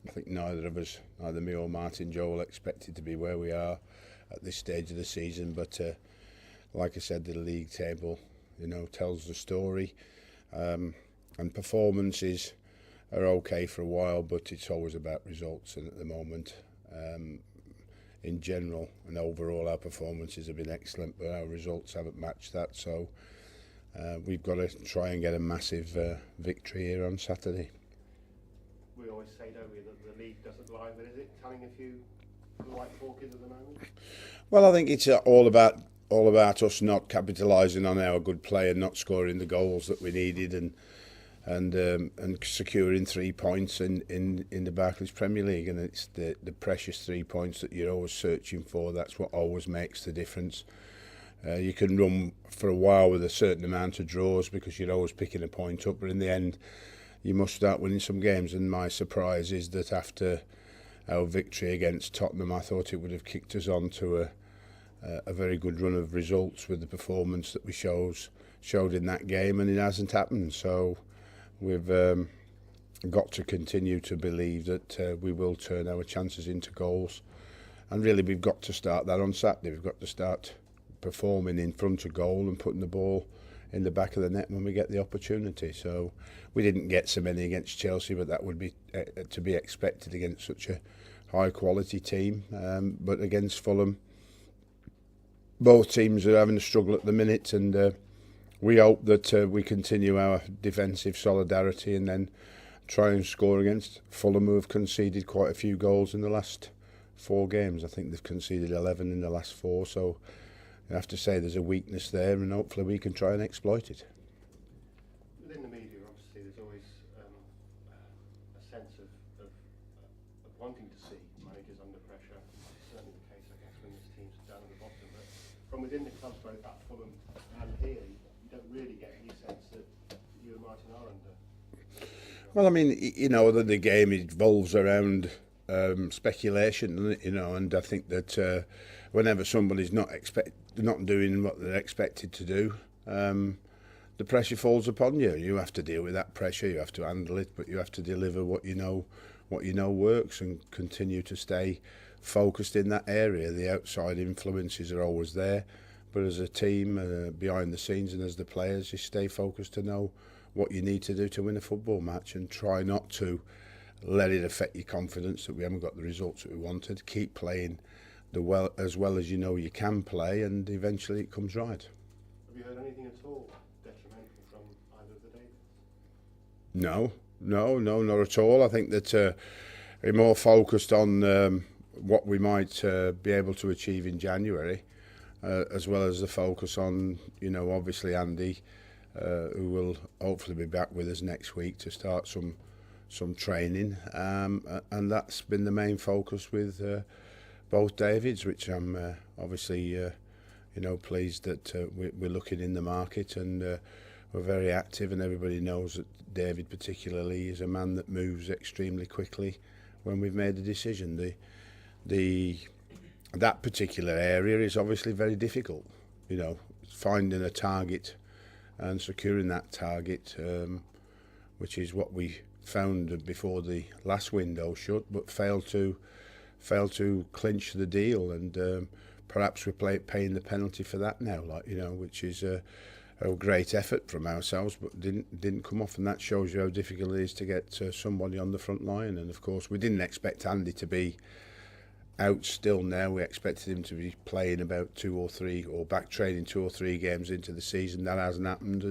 I think neither of us, neither me or Martin Joel, expected to be where we are at this stage of the season. But like I said, the league table, tells the story, and performances are okay for a while, but it's always about results. And at the moment, in general and overall, our performances have been excellent, but our results haven't matched that. So we've got to try and get a massive victory here on Saturday. We always say, don't we, that the league doesn't lie, but is it telling a few white hawkers at the moment? Well, I think it's all about us not capitalising on our good play and not scoring the goals that we needed, and securing 3 points in the Barclays Premier League. And it's the precious 3 points that you're always searching for. That's what always makes the difference. You can run for a while with a certain amount of draws because you're always picking a point up, but in the end you must start winning some games. And my surprise is that after our victory against Tottenham, I thought it would have kicked us on to a very good run of results with the performance that we showed in that game, and it hasn't happened. So we've got to continue to believe that we will turn our chances into goals, and really we've got to start that on Saturday. We've got to start performing in front of goal and putting the ball in the back of the net when we get the opportunity. So we didn't get so many against Chelsea, but that would be to be expected against such a high quality team. But against Fulham, both teams are having a struggle at the minute, and we hope that we continue our defensive solidarity and then try and score against Fulham, who have conceded quite a few goals in the last 4 games. I think they've conceded 11 in the last 4, so I have to say there's a weakness there, and hopefully we can try and exploit it. Within the media, obviously, there's always a sense of wanting to see managers under pressure. It's certainly the case, I guess, when this team's down at the bottom. But from within the club, both at Fulham and here, you don't really get any sense that you and Martin are under. Well, I mean, that the game evolves around speculation, and I think that whenever somebody's not doing what they're expected to do, the pressure falls upon you. You have to deal with that pressure. You have to handle it, but you have to deliver what you know works, and continue to stay focused in that area. The outside influences are always there, but as a team, behind the scenes, and as the players, you stay focused to know what you need to do to win a football match, and try not to let it affect your confidence that we haven't got the results that we wanted. Keep playing as well as you can play, and eventually it comes right. Have you heard anything at all detrimental from either of the Davids? No, not at all. I think that we're more focused on what we might be able to achieve in January, as well as the focus on, obviously Andy, who will hopefully be back with us next week to start some training, and that's been the main focus with both Davids, which I'm obviously pleased that we're looking in the market, and we're very active, and everybody knows that David particularly is a man that moves extremely quickly when we've made a decision. That particular area is obviously very difficult, finding a target and securing that target, which is what we found before the last window shut, but failed to clinch the deal, and perhaps we're paying the penalty for that now, which is a great effort from ourselves, but didn't come off, and that shows you how difficult it is to get somebody on the front line. And of course, we didn't expect Andy to be out still now. We expected him to be playing about 2 or 3, or back training 2 or 3 games into the season. That hasn't happened,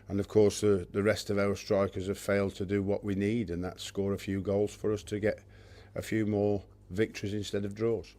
and of course the rest of our strikers have failed to do what we need, and that's score a few goals for us to get a few more victories instead of draws.